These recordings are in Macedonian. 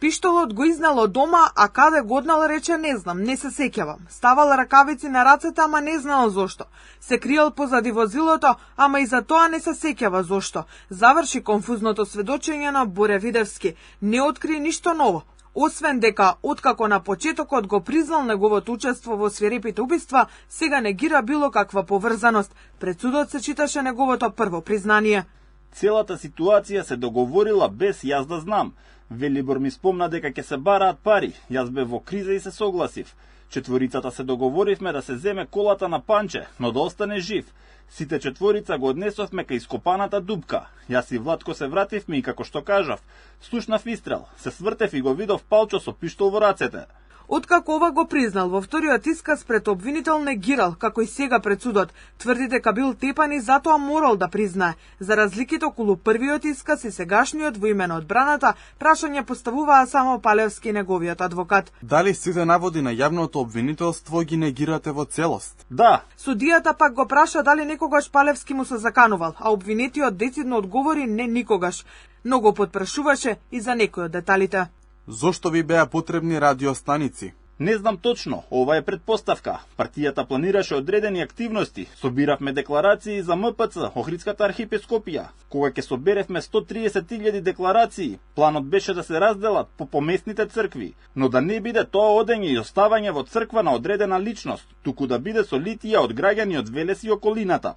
Пиштолот го изнел од дома, а каде го однел рече не знам, не се сеќавам. Ставал ракавици на рацете, ама не знал зошто. Се криел позади возилото, ама и за тоа не се сеќава зошто. Заврши конфузното сведочење на Боре Видевски. Не откри ништо ново. Освен дека, откако на почетокот го признал неговото учество во свирепите убиства, сега негира било каква поврзаност. Пред судот се читаше неговото прво признание. Целата ситуација се договорила без јас да знам. Велибор ми спомна дека ќе се бараат пари. Јас бев во криза и се согласив. Четворицата се договоривме да се земе колата на Панче, но да остане жив. Сите четворица го однесовме кај ископаната дупка. Јас и Владко се вративме и како што кажав, слушнав истрел, се свртев и го видов Палчо со пиштол во рацете. Откако ова го признал во вториот исказ пред обвинител негирал, како и сега пред судот, тврди дека бил тепан и затоа морал да признае. За разликите околу првиот исказ и сегашниот во име на одбраната, прашање поставуваа само Палевски и неговиот адвокат. Дали сите наводи на јавното обвинителство ги негирате во целост? Да. Судијата пак го праша дали некогаш Палевски му се заканувал, а обвинетиот децидно одговори не никогаш. Но го потпрашуваше и за некои од деталите. Зошто ви беа потребни радиостаници? Не знам точно, ова е предпоставка. Партијата планираше одредени активности. Собиравме декларации за МПЦ, Охридската архиепископија. Кога ќе соберевме 130.000 декларации, планот беше да се разделат по поместните цркви, но да не биде тоа одење и оставање во црква на одредена личност, туку да биде со литија од граѓани од Велес и околината.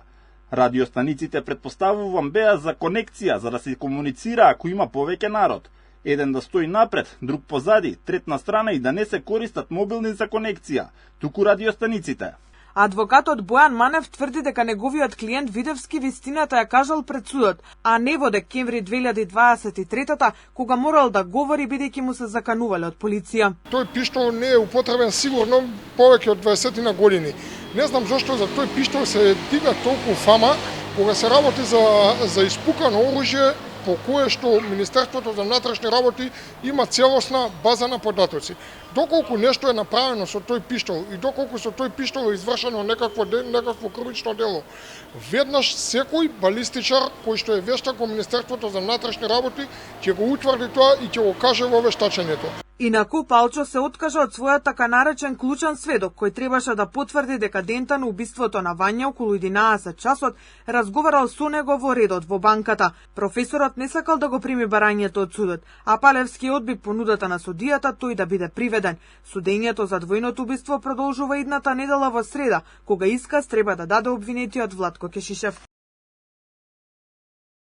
Радиостаниците предпоставувам беа за конекција, за да се комуницира ако има повеќе народ. Еден да стои напред, друг позади, трет на страна и да не се користат мобилни за конекција, туку радиостаниците. Адвокатот Бојан Манев тврди дека неговиот клиент Видевски вистината ја кажал пред судот, а не во декември 2023-та, кога морал да говори бидејќи му се заканувале од полиција. Тој пиштол не е употребен сигурно повеќе од 20 на години. Не знам зошто за тој пиштол се дига толку фама, кога се работи за испукано оружје, по кое што Министерството за внатрешни работи има целосна база на податоци. Доколку нешто е направено со тој пиштол и доколку со тој пиштол е извршено некакво кривично дело, веднаш секој балистичар кој што е вештак во Министерството за внатрешни работи ќе го утврди тоа и ќе го каже во вештачењето. Инаку Палчо се откажа од својот така наречен клучен сведок, кој требаше да потврди дека дента на убиството на Вања околу 11 часот разговарал со него во редот во банката. Професорот не сакал да го прими барањето од судот, а Палевски одби понудата на судијата тој да биде приведен. Судењето за двојното убиство продолжува идната недела во среда, кога исказ треба да даде обвинетиот Владко Кешишев.